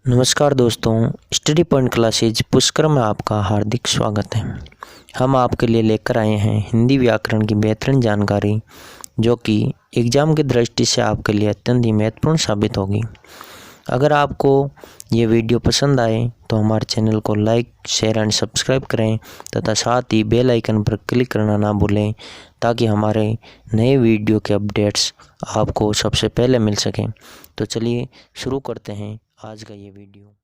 नमस्कार दोस्तों, study point classes Pushkar में आपका हार्दिक स्वागत है। हम आपके लिए लेकर आए हैं हिंदी व्याकरण की बेहतरीन जानकारी, जो कि एग्ज़ाम की दृष्टि से आपके लिए अत्यंत ही महत्वपूर्ण साबित होगी। अगर आपको ये वीडियो पसंद आए तो हमारे चैनल को लाइक, शेयर एंड सब्सक्राइब करें तथा साथ ही बेल आइकन पर क्लिक करना ना भूलें, ताकि हमारे नए वीडियो के अपडेट्स आपको सबसे पहले मिल सकें। तो चलिए शुरू करते हैं आज का ये वीडियो।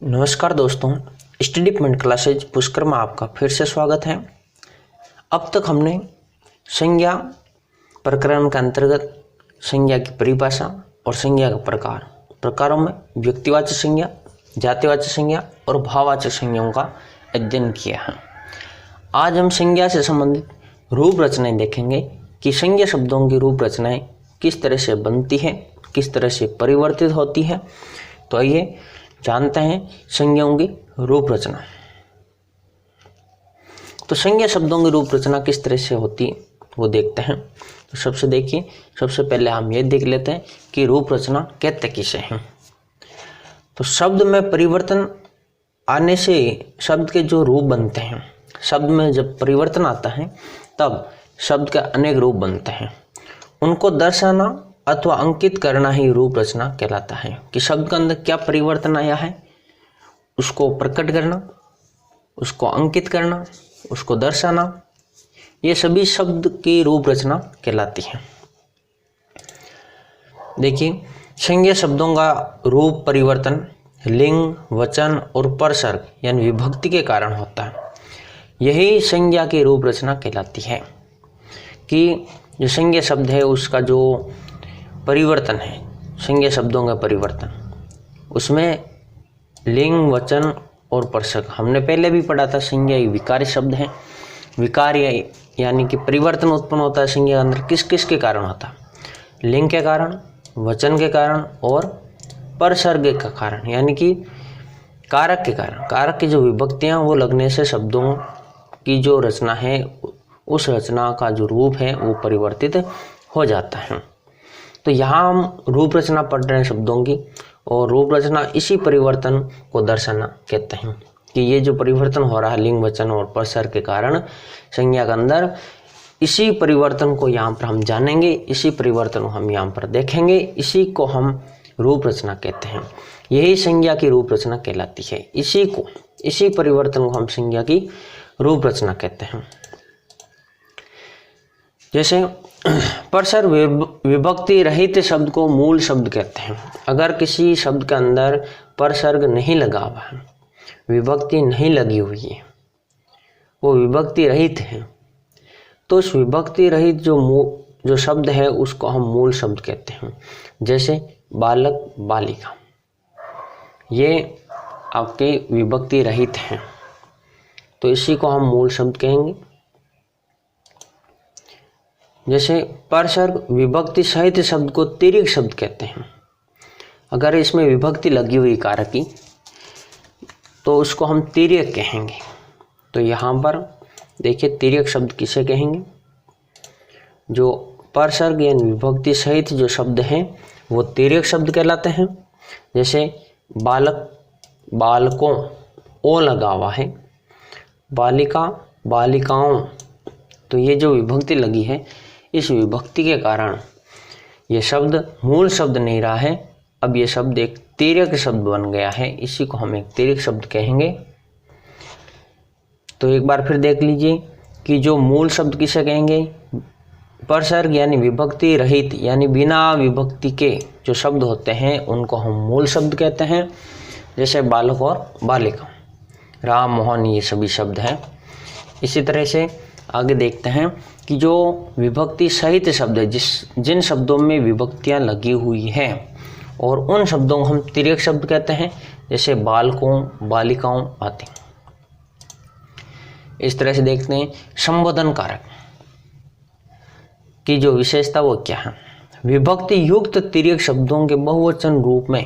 नमस्कार दोस्तों, स्टडी पॉइंट क्लासेज पुष्कर में आपका फिर से स्वागत है। अब तक हमने संज्ञा प्रकरण के अंतर्गत संज्ञा की परिभाषा और संज्ञा का प्रकारों में व्यक्तिवाचक संज्ञा, जातिवाचक संज्ञा और भाववाचक संज्ञाओं का अध्ययन किया है। आज हम संज्ञा से संबंधित रूप रचनाएं देखेंगे कि संज्ञा शब्दों की रूप रचनाएं किस तरह से बनती है, किस तरह से परिवर्तित होती है। तो आइए जानते हैं संज्ञाओं की रूप रचना। तो संज्ञा शब्दों की रूप रचना किस तरह से होती है वो देखते हैं। तो सबसे पहले हम ये देख लेते हैं कि रूप रचना कहते किसे हैं। तो शब्द में परिवर्तन आने से शब्द के जो रूप बनते हैं, शब्द में जब परिवर्तन आता है तब शब्द के अनेक रूप बनते हैं। उनको दर्शाना अथवा अंकित करना ही रूप रचना कहलाता है। कि शब्द के अंदर क्या परिवर्तन आया है उसको प्रकट करना, उसको अंकित करना, उसको दर्शाना, ये सभी शब्द की रूप रचना कहलाती है। देखिए, संज्ञा शब्दों का रूप परिवर्तन लिंग, वचन और परसर्ग यानी विभक्ति के कारण होता है। यही संज्ञा की रूप रचना कहलाती है। कि जो संज्ञा शब्द है उसका जो परिवर्तन है, संज्ञा शब्दों का परिवर्तन, उसमें लिंग, वचन और परसर्ग हमने पहले भी पढ़ा था। संज्ञा विकारी शब्द है। विकारी यानी कि परिवर्तन उत्पन्न होता है संज्ञा के अंदर किस किस के कारण होता है? लिंग के कारण, वचन के कारण और परसर्ग के कारण यानी कि कारक के कारण। कारक की जो विभक्तियां वो लगने से शब्दों की जो रचना है, उस रचना का जो रूप है वो परिवर्तित हो जाता है। तो यहाँ हम रूप रचना पढ़ रहे हैं शब्दों की, और रूप रचना इसी परिवर्तन को दर्शाना कहते हैं। कि ये जो परिवर्तन हो रहा है लिंग, वचन और परसर्ग के कारण संज्ञा के अंदर, इसी परिवर्तन को यहाँ पर हम जानेंगे, इसी परिवर्तन को हम यहाँ पर देखेंगे, इसी को हम रूप रचना कहते हैं। यही संज्ञा की रूप रचना कहलाती है। इसी परिवर्तन को हम संज्ञा की रूप रचना कहते हैं। जैसे परसर्ग विभक्ति रहित शब्द को मूल शब्द कहते हैं। अगर किसी शब्द के अंदर परसर्ग नहीं लगा हुआ है, विभक्ति नहीं लगी हुई है, वो विभक्ति रहित है, तो उस विभक्ति रहित जो शब्द है उसको हम मूल शब्द कहते हैं। जैसे बालक, बालिका, ये आपके विभक्ति रहित हैं, तो इसी को हम मूल शब्द कहेंगे। जैसे परसर्ग विभक्ति सहित शब्द को तिर्यक शब्द कहते हैं। अगर इसमें विभक्ति लगी हुई कारक की, तो उसको हम तिर्यक कहेंगे। तो यहाँ पर देखिए, तिर्यक शब्द किसे कहेंगे? जो परसर्ग यानी विभक्ति सहित जो शब्द हैं वो तिर्यक शब्द कहलाते हैं। जैसे बालक, बालकों, ओ लगा हुआ है, बालिका, बालिकाओं, तो ये जो विभक्ति लगी है, इस विभक्ति के कारण ये शब्द मूल शब्द नहीं रहा है, अब ये शब्द एक तिर्यक शब्द बन गया है, इसी को हम एक तिर्यक शब्द कहेंगे। तो एक बार फिर देख लीजिए कि जो मूल शब्द किसे कहेंगे? परसर्ग यानी विभक्ति रहित यानी बिना विभक्ति के जो शब्द होते हैं उनको हम मूल शब्द कहते हैं। जैसे बालक और बालिका, राम, मोहन, ये सभी शब्द हैं। इसी तरह से आगे देखते हैं कि जो विभक्ति सहित शब्द है, जिन शब्दों में विभक्तियां लगी हुई हैं, और उन शब्दों को हम तिर्यक शब्द कहते हैं। जैसे बालकों, बालिकाओं आदि। इस तरह से देखते हैं संबोधन कारक की जो विशेषता वो क्या है? विभक्ति युक्त तिर्यक शब्दों के बहुवचन रूप में,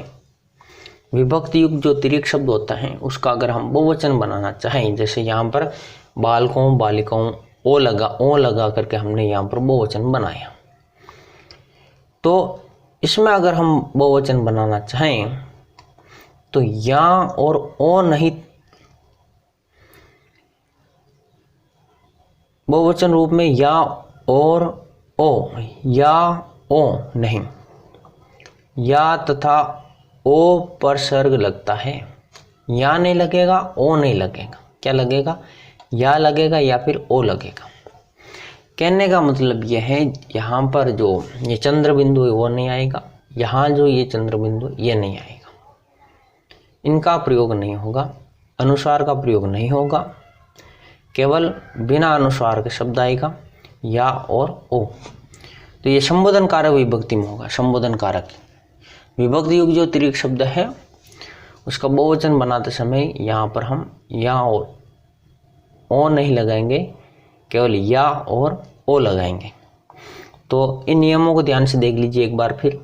विभक्ति युक्त जो तिर्यक शब्द होता है उसका अगर हम बहुवचन बनाना चाहें, जैसे यहाँ पर बालकों, बालिकाओं, ओ लगा करके हमने यहाँ पर बहुवचन बनाया, तो इसमें अगर हम बहुवचन बनाना चाहें तो या और ओ नहीं, बहुवचन रूप में या और ओ, या ओ नहीं, या तथा ओ पर सर्ग लगता है। या नहीं लगेगा, ओ नहीं लगेगा, क्या लगेगा? या लगेगा या फिर ओ लगेगा। कहने का मतलब यह है, यहाँ पर जो ये चंद्र बिंदु है वो नहीं आएगा, यहाँ जो ये चंद्र बिंदु ये नहीं आएगा, इनका प्रयोग नहीं होगा, अनुस्वार का प्रयोग नहीं होगा, केवल बिना अनुस्वार के शब्द आएगा या और ओ। तो ये संबोधन कारक विभक्ति में होगा। संबोधन कारक विभक्ति युक्त जो तिर्यक शब्द है उसका बहुवचन बनाते समय यहाँ पर हम या और ओ नहीं लगाएंगे, केवल या और ओ लगाएंगे। तो इन नियमों को ध्यान से देख लीजिए एक बार फिर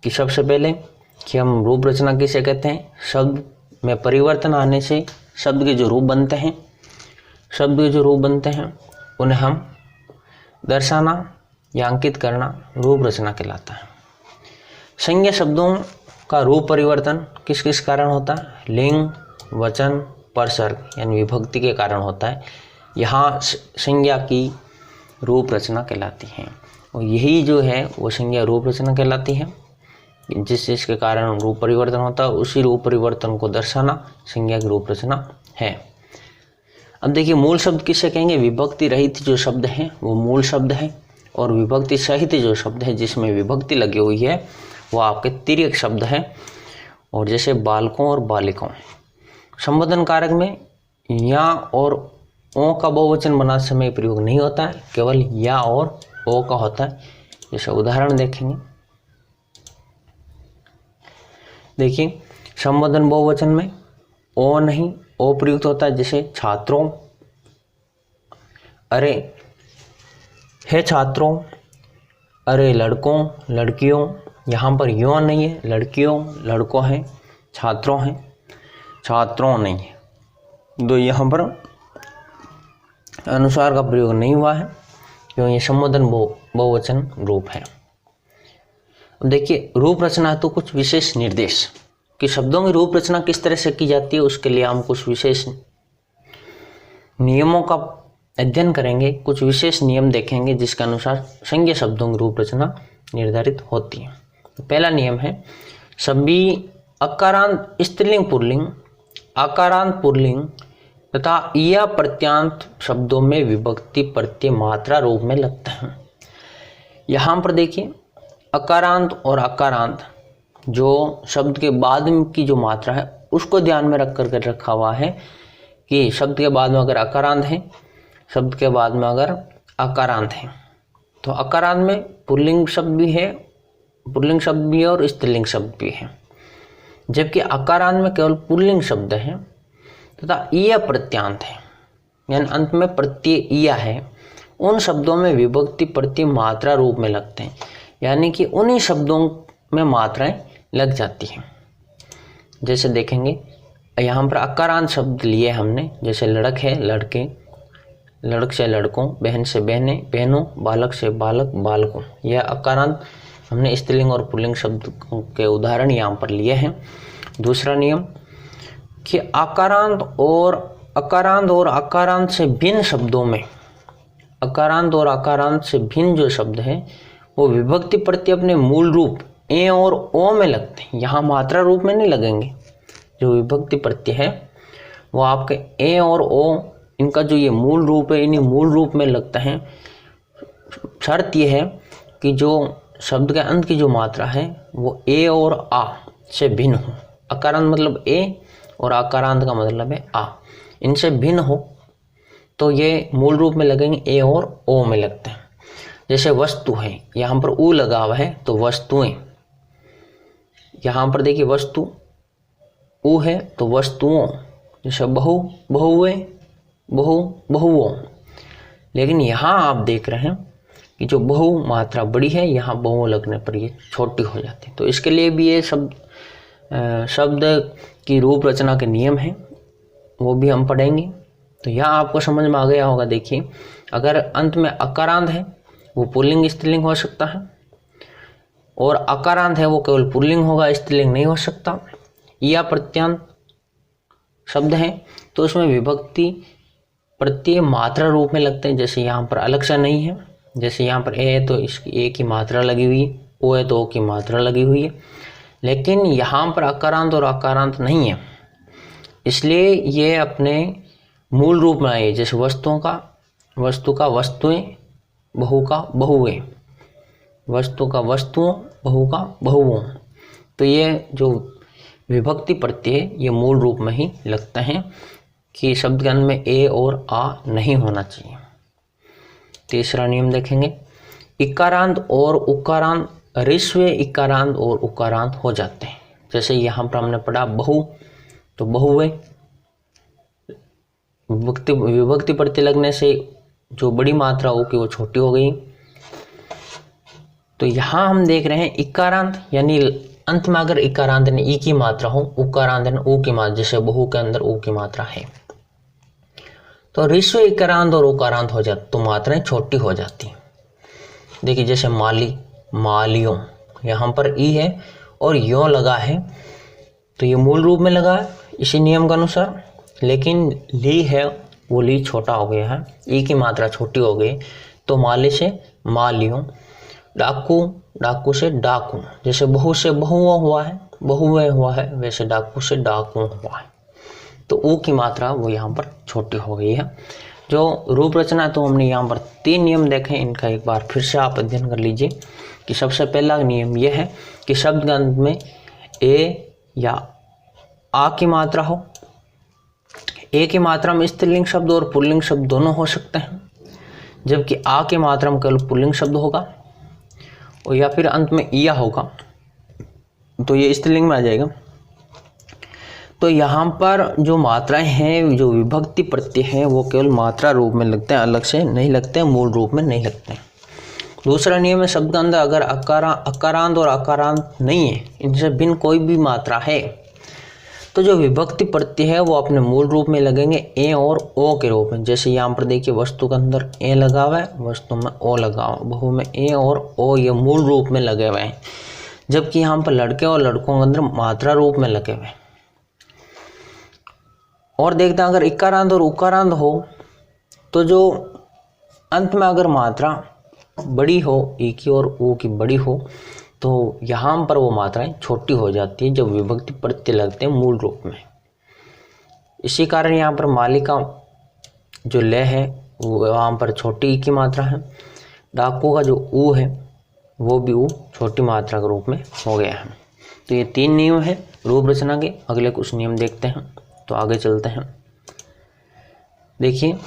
कि सबसे पहले कि हम रूप रचना किसे कहते हैं। शब्द में परिवर्तन आने से शब्द के जो रूप बनते हैं, शब्द के जो रूप बनते हैं उन्हें हम दर्शाना या अंकित करना रूप रचना कहलाता है। संज्ञा शब्दों का रूप परिवर्तन किस किस कारण होता है? लिंग, वचन, परसर्ग यानी विभक्ति के कारण होता है। यहाँ संज्ञा की रूप रचना कहलाती है और यही जो है वो संज्ञा रूप रचना कहलाती है। जिस जिसके कारण रूप परिवर्तन होता है उसी रूप परिवर्तन को दर्शाना संज्ञा की रूप रचना है। अब देखिए मूल शब्द किसे कहेंगे? विभक्ति रहित जो शब्द हैं वो मूल शब्द है और विभक्ति सहित जो शब्द है जिसमें विभक्ति लगी हुई है वो आपके तिर्यक शब्द है। और जैसे बालकों और बालिकाओं, संबोधन कारक में या और ओ का बहुवचन बनाते समय प्रयोग नहीं होता है, केवल या और ओ का होता है। जैसे उदाहरण देखेंगे, देखिए संबोधन बहुवचन में ओ नहीं, ओ प्रयुक्त होता है। जैसे छात्रों, अरे हे छात्रों, अरे लड़कों लड़कियों, यहाँ पर यो नहीं है, लड़कियों लड़कों हैं, छात्रों हैं, छात्रों नहीं है, तो यहाँ पर अनुस्वार का प्रयोग नहीं हुआ है क्योंकि ये संबोधन बहुवचन रूप है। अब देखिए रूप रचना तो कुछ विशेष निर्देश कि शब्दों की रूप रचना किस तरह से की जाती है, उसके लिए हम कुछ विशेष नियमों का अध्ययन करेंगे, कुछ विशेष नियम देखेंगे जिसके अनुसार संज्ञा शब्दों की रूप रचना निर्धारित होती है। तो पहला नियम है, सभी अकारांत स्त्रीलिंग पुल्लिंग, आकारांत पुल्लिंग तथा या प्रत्यांत शब्दों में विभक्ति प्रत्यय मात्रा रूप में लगता है। यहाँ पर देखिए अकारांत और अकारांत जो शब्द के बाद की जो मात्रा है उसको ध्यान में रख कर रखा हुआ है कि शब्द के बाद में अगर अकारांत है, शब्द के बाद में अगर अकारांत है तो अकारांत में पुल्लिंग शब्द भी है, पुल्लिंग शब्द भी है और स्त्रीलिंग शब्द भी है, जबकि अकारांत में केवल पुल्लिंग शब्द है तथा ईया प्रत्यांत है यानी अंत में प्रत्यय ईया है। उन शब्दों में विभक्ति प्रत्यय मात्रा रूप में लगते हैं, यानी कि उन्हीं शब्दों में मात्राएं लग जाती हैं। जैसे देखेंगे यहाँ पर अकारांत शब्द लिए हमने, जैसे लड़क है लड़के, लड़क से लड़कों, बहन से बहनें बहनों, बालक से बालक बालकों। यह अकारांत हमने स्त्रीलिंग और पुल्लिंग शब्द के उदाहरण यहाँ पर लिए हैं। दूसरा नियम कि अकारांत और अकारांत से भिन्न शब्दों में, अकारांत और अकारांत से भिन्न जो शब्द है वो विभक्ति प्रत्यय अपने मूल रूप ए और ओ में लगते हैं, यहाँ मात्रा रूप में नहीं लगेंगे। जो विभक्ति प्रत्यय है वो आपके ए और ओ, इनका जो ये मूल रूप है इन्हीं मूल रूप में लगता है। शर्त यह है कि जो शब्द के अंत की जो मात्रा है वो ए और आ से भिन्न हो। अकारांत मतलब ए और आकारांत का मतलब है आ, इनसे भिन्न हो तो ये मूल रूप में लगेंगे, ए और ओ में लगते हैं। जैसे वस्तु है, यहाँ पर ऊ लगा हुआ है तो वस्तुएं, यहाँ पर देखिए वस्तु ऊ है तो वस्तुओं। जैसे बहु बहुए, बहु बहुओं, लेकिन यहाँ आप देख रहे हैं कि जो बहु मात्रा बड़ी है यहाँ बहु लगने पर ये छोटी हो जाती है। तो इसके लिए भी ये शब्द की रूप रचना के नियम हैं, वो भी हम पढ़ेंगे। तो यहाँ आपको समझ में आ गया होगा। देखिए अगर अंत में अकारांत है वो पुल्लिंग स्त्रीलिंग हो सकता है, और अकारांत है वो केवल पुल्लिंग होगा, स्त्रीलिंग नहीं हो सकता। या प्रत्यांत शब्द है तो उसमें विभक्ति प्रत्यय मात्रा रूप में लगते हैं, जैसे यहाँ पर अलग सा नहीं है। जैसे यहाँ पर ए है तो इसकी ए की मात्रा लगी हुई है, ओ है तो ओ की मात्रा लगी हुई है, लेकिन यहाँ पर अकारांत और अकारांत नहीं है, इसलिए ये अपने मूल रूप में आए। जैसे वस्तु का वस्तुएं, बहु का बहुएं, वस्तु का वस्तुओं, बहु का बहुओं। तो ये जो विभक्ति प्रत्यय ये मूल रूप में ही लगते हैं कि शब्द के अंत में ए और आ नहीं होना चाहिए। तीसरा नियम देखेंगे, इकारांत और उकारांत ऋस्व इकारांत और उकारांत हो जाते हैं। जैसे यहाँ पर हमने पढ़ा बहु, तो बहुए विभक्ति प्रत्यय लगने से जो बड़ी मात्रा हो की वो छोटी हो गई। तो यहाँ हम देख रहे हैं इकारांत, यानी अंत में अगर इकारांत ने ई की मात्रा हो, उकारांत ने ऊ की मात्रा, जैसे बहु के अंदर ऊ की मात्रा है, तो ऋस्व इकारांत और उकारांत हो जाते तो मात्राएं छोटी हो जाती। देखिए जैसे माली, मालियों, यहाँ पर ई है और यो लगा है तो ये मूल रूप में लगा है इसी नियम के अनुसार, लेकिन ली है वो ली छोटा हो गया है, ई की मात्रा छोटी हो गई, तो माली से मालियों, डाकू, डाकू से डाकू, जैसे बहु से बहुओं हुआ है, बहुए हुआ है, वैसे डाकू से डाकू हुआ है, तो ऊ की मात्रा वो यहाँ पर छोटी हो गई है। जो रूप रचना तो हमने यहाँ पर 3 नियम देखे, इनका एक बार फिर से आप अध्ययन कर लीजिए। कि सबसे पहला नियम यह है कि शब्द के अंत में ए या आ की मात्रा हो। ए की मात्रा में स्त्रीलिंग शब्द और पुल्लिंग शब्द दोनों हो सकते हैं, जबकि आ की मात्रा में केवल पुल्लिंग शब्द होगा, और या फिर अंत में इया होगा तो ये स्त्रीलिंग में आ जाएगा। तो यहाँ पर जो मात्राएं हैं, जो विभक्ति प्रत्यय हैं, वो केवल मात्रा रूप में लगते हैं, अलग से नहीं लगते हैं, मूल रूप में नहीं लगते हैं। दूसरा नियम है, शब्द के अंदर अगर अकारांत और अकारांत नहीं है, इनसे भिन्न कोई भी मात्रा है, तो जो विभक्ति प्रत्यय है वो अपने मूल रूप में लगेंगे ए और ओ के रूप में। जैसे यहाँ पर देखिए वस्तु के अंदर ए लगा हुआ है, वस्तु में ओ लगा हुआ है, बहु में ए और ओ ये मूल रूप में लगे हुए हैं, जबकि यहाँ पर लड़के और लड़कों के अंदर मात्रा रूप में लगे हुए हैं। और देखते हैं अगर इकारांत और उकारांत हो तो जो अंत में अगर मात्रा बड़ी हो, ई की और ऊ की बड़ी हो, तो यहाँ पर वो मात्राएं छोटी हो जाती है जब विभक्ति प्रत्यय लगते हैं मूल रूप में। इसी कारण यहाँ पर माली का जो लय है वो वहाँ पर छोटी ई की मात्रा है, डाकू का जो ऊ है वो भी ऊ छोटी मात्रा के रूप में हो गया है। तो ये 3 नियम है रूप रचना के। अगले कुछ नियम देखते हैं, तो आगे चलते हैं। देखिए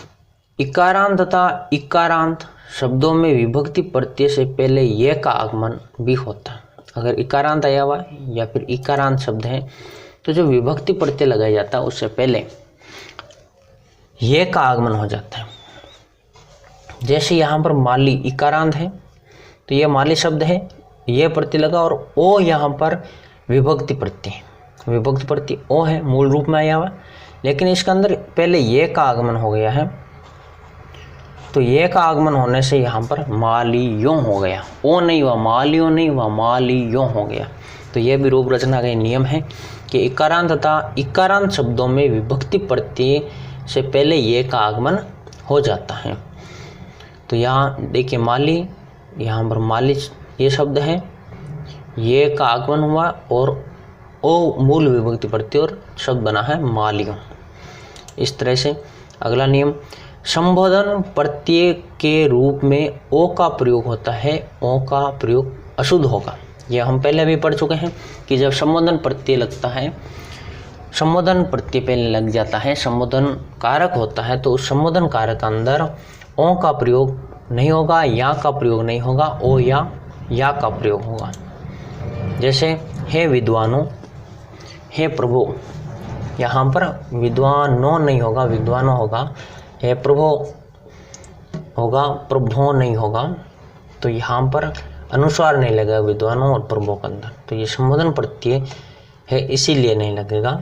इकारांत तथा इकारांत शब्दों में विभक्ति प्रत्यय से पहले ये का आगमन भी होता है। अगर इकारांत आया हुआ है या फिर इकारांत शब्द है तो जो विभक्ति प्रत्यय लगाया जाता है उससे पहले ये का आगमन हो जाता है। जैसे यहाँ पर माली इकारांत है तो ये माली शब्द है, ये प्रत्यय लगा, और ओ यहाँ पर विभक्ति प्रत्यय ओ है, मूल रूप में आया हुआ, लेकिन इसके अंदर पहले ये का आगमन हो गया है, तो ये का आगमन होने से यहाँ पर मालियों हो गया, ओ नहीं हुआ, मालियों नहीं हुआ, मालियों हो गया। तो ये भी रूप रचना का नियम है कि इकारांत तथा इकारांत शब्दों में विभक्ति प्रत्यय से पहले ये का आगमन हो जाता है। तो यहाँ देखिए माली, यहाँ पर माली ये शब्द है, ये का आगमन हुआ और ओ मूल विभक्ति प्रत्यय और शब्द बना है मालियों। इस तरह से अगला नियम, संबोधन प्रत्यय के रूप में ओ का प्रयोग होता है, ओ का प्रयोग अशुद्ध होगा। यह हम पहले भी पढ़ चुके हैं कि जब संबोधन प्रत्यय लगता है, संबोधन प्रत्यय पहले लग जाता है, संबोधन कारक होता है, तो उस संबोधन कारक के अंदर ओ का प्रयोग नहीं होगा, या का प्रयोग नहीं होगा, ओ या का प्रयोग होगा। जैसे हे विद्वानों, हे प्रभु, यहाँ पर विद्वानों नहीं होगा, विद्वानों होगा, हे प्रभु होगा, प्रभु नहीं होगा, तो यहाँ पर अनुस्वार नहीं लगेगा विद्वानों और प्रभु के अंदर, तो ये संबोधन प्रत्यय है इसीलिए नहीं लगेगा।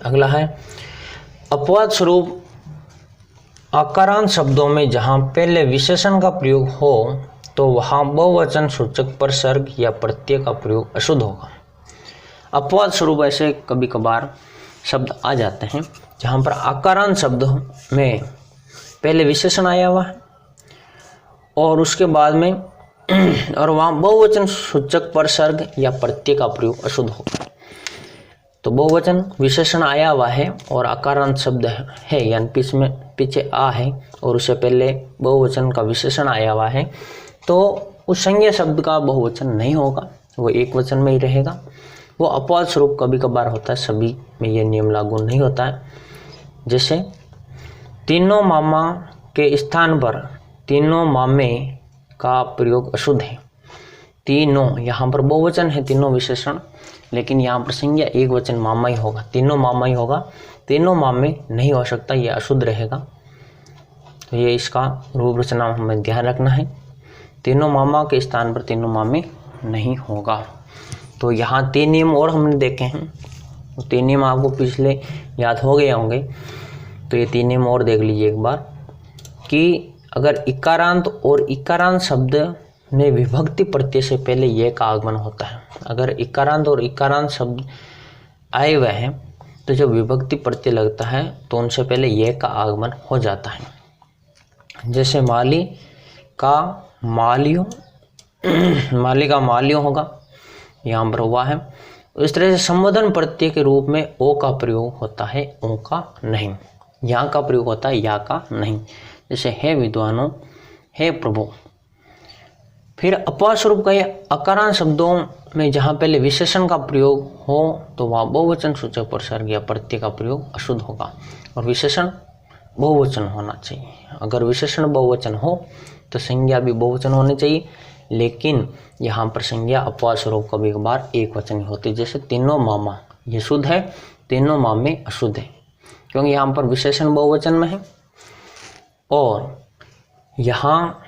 अगला है अपवाद स्वरूप आकारांत शब्दों में जहाँ पहले विशेषण का प्रयोग हो तो वहाँ बहुवचन सूचक परसर्ग या प्रत्यय का प्रयोग अशुद्ध होगा। अपवाद स्वरूप ऐसे कभी कभार शब्द आ जाते हैं जहाँ पर आकारांत शब्द में पहले विशेषण आया हुआ है और उसके बाद में और वहाँ बहुवचन सूचक परसर्ग या प्रत्यय का प्रयोग अशुद्ध होगा। तो बहुवचन विशेषण आया हुआ है और आकारांत शब्द है, यानी इसमें पीछे आ है और उससे पहले बहुवचन का विशेषण आया हुआ है, तो उस संज्ञा शब्द का बहुवचन नहीं होगा, वो एक वचन में ही रहेगा। वो अपवाद स्वरूप कभी कभार होता है, सभी में ये नियम लागू नहीं होता है। जैसे तीनों मामा के स्थान पर तीनों मामे का प्रयोग अशुद्ध है। तीनों यहाँ पर बहुवचन है, तीनों विशेषण, लेकिन यहाँ पर संज्ञा एक वचन मामा ही होगा, तीनों मामा ही होगा, तीनों मामे नहीं हो सकता, ये अशुद्ध रहेगा। तो ये इसका रूप रचना हमें ध्यान रखना है, तीनों मामा के स्थान पर तीनों मामे नहीं होगा। तो यहाँ 3 नियम और हमने देखे हैं, 3 नियम आपको पिछले याद हो गए होंगे, तो ये 3 नियम और देख लीजिए एक बार कि अगर इकारांत और इकारांत शब्द में विभक्ति प्रत्यय से पहले ये का आगमन होता है, अगर इकारांत और इकारांत शब्द आए हुए हैं तो जब विभक्ति प्रत्यय लगता है तो उनसे पहले ये का आगमन हो जाता है। जैसे माली का मालियों, माली का मालियों होगा, यहाँ पर हुआ है। इस तरह से संबोधन प्रत्यय के रूप में ओ का प्रयोग होता है, ओ का नहीं। यहाँ का प्रयोग होता है, या का नहीं। जैसे हे विद्वानों, हे प्रभु। फिर अपवाद स्वरूप कहे अकारांत शब्दों में जहाँ पहले विशेषण का प्रयोग हो तो वहाँ बहुवचन सूचक परसर्ग या प्रत्यय का प्रयोग अशुद्ध होगा और विशेषण बहुवचन होना चाहिए। अगर विशेषण बहुवचन हो तो संज्ञा भी बहुवचन होनी चाहिए, लेकिन यहाँ पर संज्ञा अपवाद स्वरूप कभी कभार एक वचन ही होती है। जैसे तीनों मामा, ये शुद्ध है, तीनों मामे अशुद्ध है, क्योंकि यहाँ पर विशेषण बहुवचन में है और यहाँ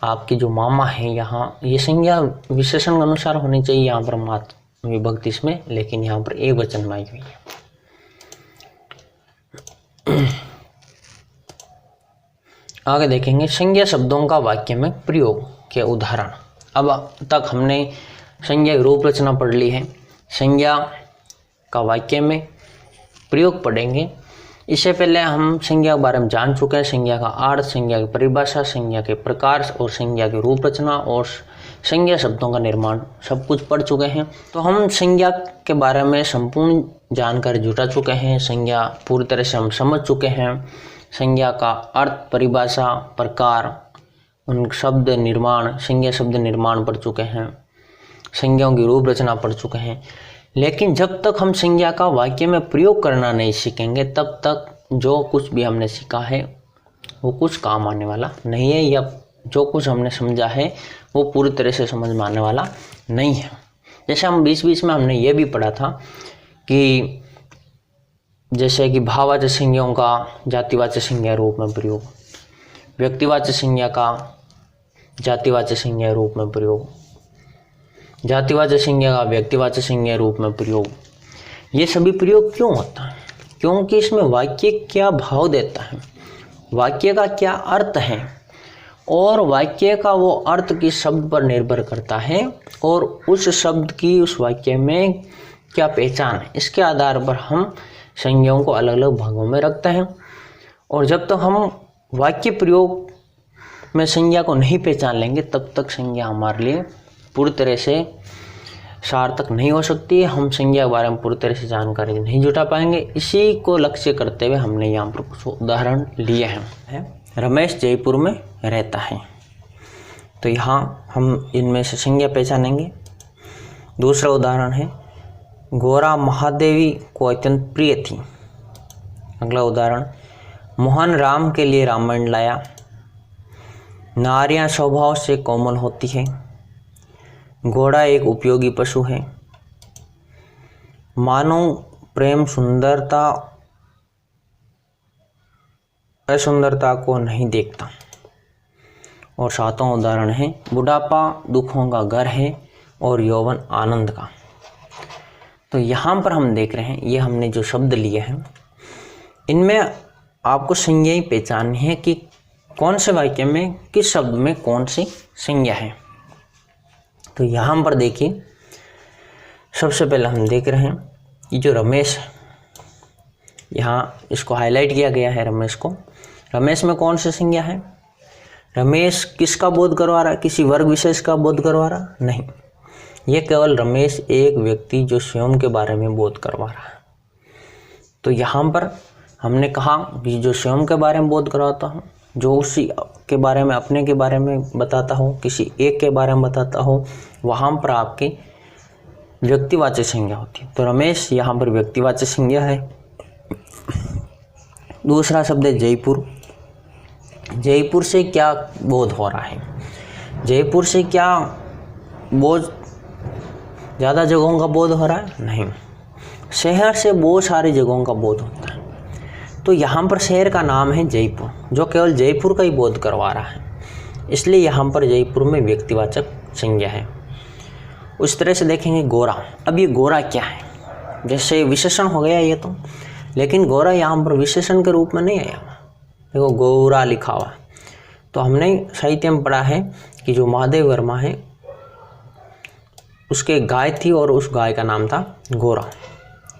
आपकी जो मामा है, यहाँ ये संज्ञा विशेषण के अनुसार होनी चाहिए, यहाँ पर मात्र विभक्ति इसमें, लेकिन यहाँ पर एक वचन में आई हुई है। आगे देखेंगे संज्ञा शब्दों का वाक्य में प्रयोग के उदाहरण। अब तक हमने संज्ञा की रूप रचना पढ़ ली है, संज्ञा का वाक्य में प्रयोग पढ़ेंगे। इससे पहले हम संज्ञा के बारे में जान चुके हैं, संज्ञा का अर्थ, संज्ञा की परिभाषा, संज्ञा के प्रकार और संज्ञा की रूप रचना और संज्ञा शब्दों का निर्माण सब कुछ पढ़ चुके हैं। तो हम संज्ञा के बारे में संपूर्ण जानकारी जुटा चुके हैं, संज्ञा पूरी तरह से हम समझ चुके हैं। संज्ञा का अर्थ, परिभाषा, प्रकार, उन शब्द निर्माण, संज्ञा शब्द निर्माण पढ़ चुके हैं, संज्ञाओं की रूप रचना पढ़ चुके हैं। लेकिन जब तक हम संज्ञा का वाक्य में प्रयोग करना नहीं सीखेंगे तब तक जो कुछ भी हमने सीखा है वो कुछ काम आने वाला नहीं है, या जो कुछ हमने समझा है वो पूरी तरह से समझ में आने वाला नहीं है। जैसे हम बीच बीच में हमने ये भी पढ़ा था कि जैसे कि भाववाचक संज्ञाओं का जातिवाचक संज्ञा रूप में प्रयोग, व्यक्तिवाचक संज्ञा का जातिवाचक संज्ञा रूप में प्रयोग, जातिवाचक संज्ञा का व्यक्तिवाचक संज्ञा रूप में प्रयोग। ये सभी प्रयोग क्यों होता है? क्योंकि इसमें वाक्य क्या भाव देता है, वाक्य का क्या अर्थ है और वाक्य का वो अर्थ किस शब्द पर निर्भर करता है और उस शब्द की उस वाक्य में क्या पहचान है, इसके आधार पर हम संज्ञाओं को अलग अलग भागों में रखते हैं। और जब तक हम वाक्य प्रयोग में संज्ञा को नहीं पहचान लेंगे तब तक संज्ञा हमारे लिए पूरी तरह से सार्थक नहीं हो सकती है, हम संज्ञा के बारे में पूरी तरह से जानकारी नहीं जुटा पाएंगे। इसी को लक्ष्य करते हुए हमने यहाँ पर कुछ उदाहरण लिए हैं। रमेश जयपुर में रहता है, तो यहाँ हम इनमें से संज्ञा पहचानेंगे। दूसरा उदाहरण है गोरा महादेवी को अत्यंत प्रिय थी। अगला उदाहरण मोहन राम के लिए रामायण लाया। नारियां स्वभाव से कोमल होती है। घोड़ा एक उपयोगी पशु है। मानव प्रेम सुंदरता असुंदरता को नहीं देखता। और सातवां उदाहरण है बुढ़ापा दुखों का घर है और यौवन आनंद का। तो यहाँ पर हम देख रहे हैं, ये हमने जो शब्द लिए हैं इनमें आपको संज्ञाएं पहचाननी है कि कौन से वाक्य में किस शब्द में कौन सी संज्ञा है। तो यहाँ पर देखिए, सबसे पहले हम देख रहे हैं ये जो रमेश है, यहाँ इसको हाईलाइट किया गया है रमेश को। रमेश में कौन सी संज्ञा है? रमेश किसका बोध करवा रहा है? किसी वर्ग विशेष का बोध करवा रहा? नहीं, ये केवल रमेश एक व्यक्ति जो स्वयं के बारे में बोध करवा रहा है। तो यहाँ पर हमने कहा कि जो स्वयं के बारे में बोध करवाता हूँ, जो उसी के बारे में, अपने के बारे में बताता हूँ, किसी एक के बारे में बताता हूँ, वहाँ पर आपकी व्यक्तिवाचक संज्ञा होती है। तो रमेश यहाँ पर व्यक्तिवाचक संज्ञा है। दूसरा शब्द है जयपुर। जयपुर से क्या बोध हो रहा है? जयपुर से क्या बोध, ज़्यादा जगहों का बोध हो रहा है? नहीं, शहर से बहुत सारी जगहों का बोध होता है। तो यहाँ पर शहर का नाम है जयपुर, जो केवल जयपुर का ही बोध करवा रहा है, इसलिए यहाँ पर जयपुर में व्यक्तिवाचक संज्ञा है। उस तरह से देखेंगे गोरा। अब ये गोरा क्या है? जैसे विशेषण हो गया ये तो, लेकिन गोरा यहाँ पर विशेषण के रूप में नहीं आया। देखो गोरा लिखा हुआ, तो हमने साहित्य में पढ़ा है कि जो महादेव वर्मा है उसके गाय थी और उस गाय का नाम था गोरा।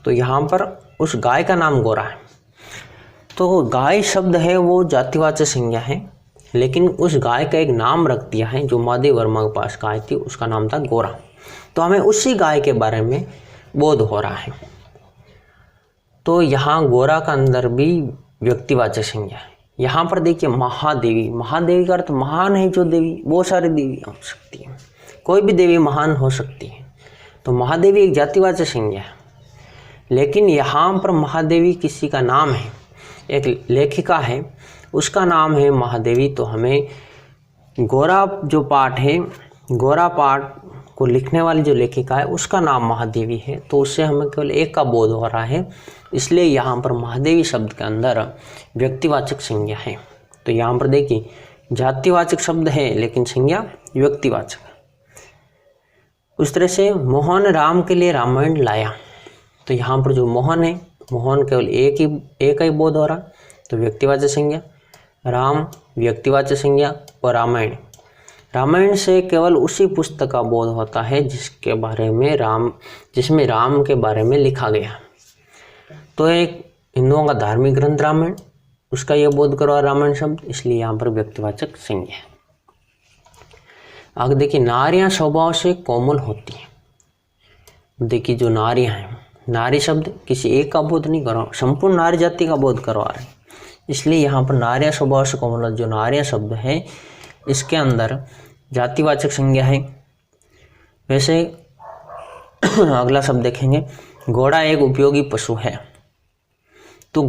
तो यहाँ पर उस गाय का नाम गोरा है। तो गाय शब्द है वो जातिवाचक संज्ञा है, लेकिन उस गाय का एक नाम रख दिया है। जो महादेव वर्मा के पास गाय थी उसका नाम था गोरा, तो हमें उसी गाय के बारे में बोध हो रहा है। तो यहाँ गोरा का अंदर भी व्यक्तिवाचक संज्ञा है। यहाँ पर देखिए महादेवी, महादेवी का अर्थ महान है जो देवी, बहुत सारी देवी हो सकती है, कोई भी देवी महान हो सकती है। तो महादेवी एक जातिवाचक संज्ञा है, लेकिन यहाँ पर महादेवी किसी का नाम है, एक लेखिका है, उसका नाम है महादेवी। तो हमें गोरा जो पाठ है, गोरा पाठ को लिखने वाली जो लेखिका है उसका नाम महादेवी है, तो उससे हमें केवल एक का बोध हो रहा है, इसलिए यहाँ पर महादेवी शब्द के अंदर व्यक्तिवाचक संज्ञा है। तो यहाँ पर देखिए जातिवाचक शब्द है लेकिन संज्ञा व्यक्तिवाचक। उस तरह से मोहन राम के लिए रामायण लाया। तो यहाँ पर जो मोहन है, मोहन केवल एक ही बोध हो रहा, तो व्यक्तिवाचक संज्ञा। राम व्यक्तिवाचक संज्ञा, और रामायण, रामायण से केवल उसी पुस्तक का बोध होता है जिसके बारे में जिसमें राम के बारे में लिखा गया। तो एक हिंदुओं का धार्मिक ग्रंथ रामायण, उसका यह बोध करवा रामायण शब्द, इसलिए यहाँ पर व्यक्तिवाचक संज्ञा है। आगे देखिए नारियां स्वभाव से कोमल होती है। देखिए जो नारियां हैं, नारी शब्द किसी एक का बोध नहीं करवा, संपूर्ण नारी जाति का बोध करवा रहे हैं, इसलिए यहाँ पर नारियां स्वभाव से कोमल, जो नारियां शब्द है इसके अंदर जातिवाचक संज्ञा है। वैसे अगला शब्द देखेंगे, घोड़ा एक उपयोगी पशु है। तो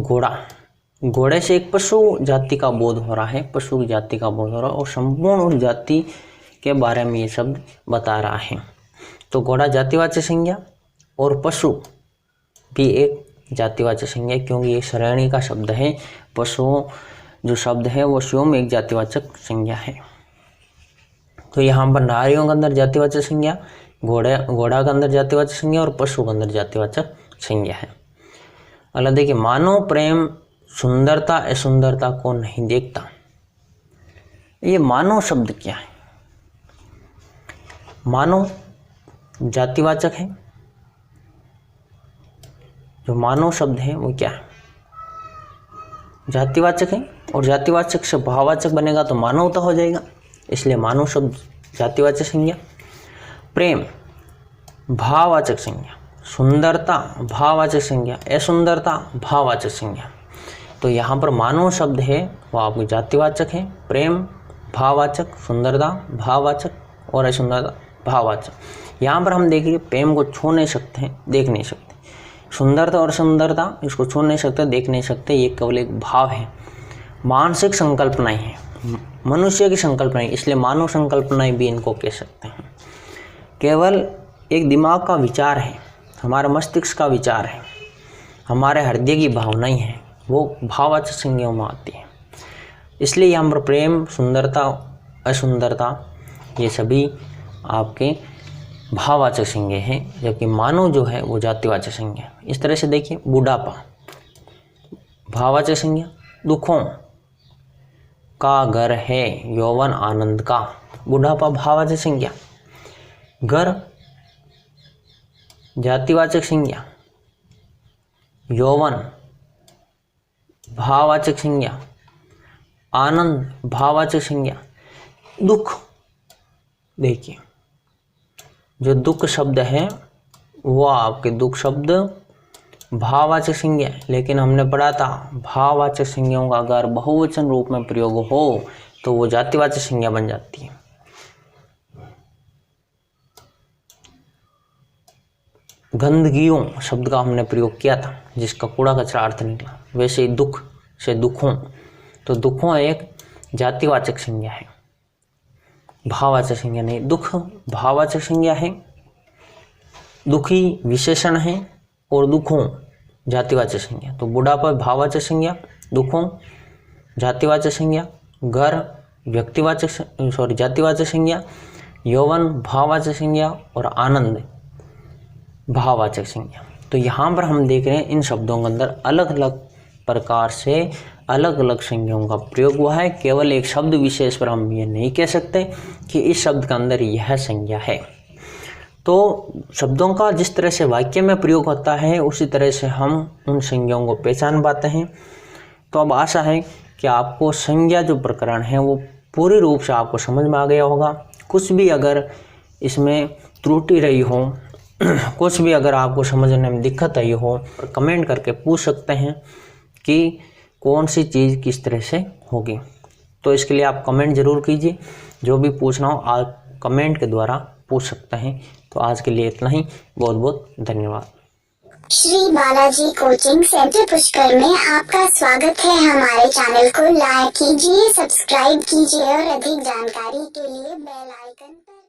घोड़े से एक पशु जाति का बोध हो रहा है, पशु की जाति का बोध हो रहा है, और संपूर्ण उस जाति के बारे में ये शब्द बता रहा है। तो घोड़ा जातिवाचक संज्ञा और पशु भी एक जातिवाचक संज्ञा, क्योंकि ये श्रेणी का शब्द है। पशुओं जो शब्द है वो स्वयं एक जातिवाचक संज्ञा है। तो यहाँ पर नारियों के अंदर जातिवाचक संज्ञा, घोड़ा के अंदर जातिवाचक संज्ञा और पशु के अंदर जातिवाचक संज्ञा है। अगला देखिए मानव प्रेम सुंदरता असुंदरता को नहीं देखता। ये मानव शब्द क्या है? मानव जातिवाचक है, जो मानव शब्द है वो क्या है? जातिवाचक है, और जातिवाचक से भाववाचक बनेगा तो मानवता हो जाएगा, इसलिए मानव शब्द जातिवाचक संज्ञा। प्रेम भाववाचक संज्ञा, सुंदरता भाववाचक संज्ञा, असुंदरता भाववाचक संज्ञा। तो यहाँ पर मानव शब्द है वो आपकी जातिवाचक है, प्रेम भाववाचक, सुंदरता भाववाचक और असुंदरता भाववाचक। यहाँ पर हम देखिए प्रेम को छू नहीं सकते हैं, देख नहीं सकते। सुंदरता और सुंदरता इसको छू नहीं सकते, देख नहीं सकते, ये केवल एक भाव है, मानसिक संकल्पनाएं है, मनुष्य की संकल्पनाएं, इसलिए मानव संकल्पनाएं भी इनको कह सकते हैं। केवल एक दिमाग का विचार है, हमारे मस्तिष्क का विचार है, हमारे हृदय की भावनाएं हैं, वो भाववाचक संज्ञाओं में आती है। इसलिए यहाँ पर प्रेम, सुंदरता, असुंदरता ये सभी आपके भाववाचक संज्ञा है, जबकि मानव जो है वो जातिवाचक संज्ञा। इस तरह से देखिए बुढ़ापा भाववाचक संज्ञा, दुखों का घर है, यौवन आनंद का। बुढ़ापा भाववाचक संज्ञा, घर जातिवाचक संज्ञा, यौवन भाववाचक संज्ञा, आनंद भाववाचक संज्ञा, दुख। देखिए जो दुख शब्द है वो आपके दुख शब्द भाववाचक संज्ञा है, लेकिन हमने पढ़ा था भाववाचक संज्ञाओं का अगर बहुवचन रूप में प्रयोग हो तो वो जातिवाचक संज्ञा बन जाती है। गंदगियों शब्द का हमने प्रयोग किया था जिसका कूड़ा कचरा अर्थ निकला। वैसे ही दुख से दुखों, तो दुखों एक जातिवाचक संज्ञा है, भाववाचक संज्ञा नहीं। दुख भाववाचक संज्ञा है, दुखी विशेषण है और दुखों जातिवाचक संज्ञा। तो बुढ़ापा भाववाचक संज्ञा, दुखों जातिवाचक संज्ञा, घर व्यक्तिवाचक जातिवाचक संज्ञा, यौवन भाववाचक संज्ञा और आनंद भाववाचक संज्ञा। तो यहाँ पर हम देख रहे हैं इन शब्दों के अंदर अलग अलग प्रकार से अलग अलग संज्ञाओं का प्रयोग हुआ है। केवल एक शब्द विशेष पर हम ये नहीं कह सकते कि इस शब्द के अंदर यह संज्ञा है। तो शब्दों का जिस तरह से वाक्य में प्रयोग होता है उसी तरह से हम उन संज्ञाओं को पहचान पाते हैं। तो अब आशा है कि आपको संज्ञा जो प्रकरण है वो पूरी रूप से आपको समझ में आ गया होगा। कुछ भी अगर इसमें त्रुटि रही हो, कुछ भी अगर आपको समझने में दिक्कत आई हो, कमेंट करके पूछ सकते हैं कि कौन सी चीज़ किस तरह से होगी। तो इसके लिए आप कमेंट ज़रूर कीजिए, जो भी पूछना हो आप कमेंट के द्वारा पूछ सकते हैं। तो आज के लिए इतना ही, बहुत बहुत धन्यवाद। श्री बालाजी कोचिंग सेंटर पुष्कर में आपका स्वागत है। हमारे चैनल को लाइक कीजिए, सब्सक्राइब कीजिए और अधिक जानकारी के लिए बेल आइकन पर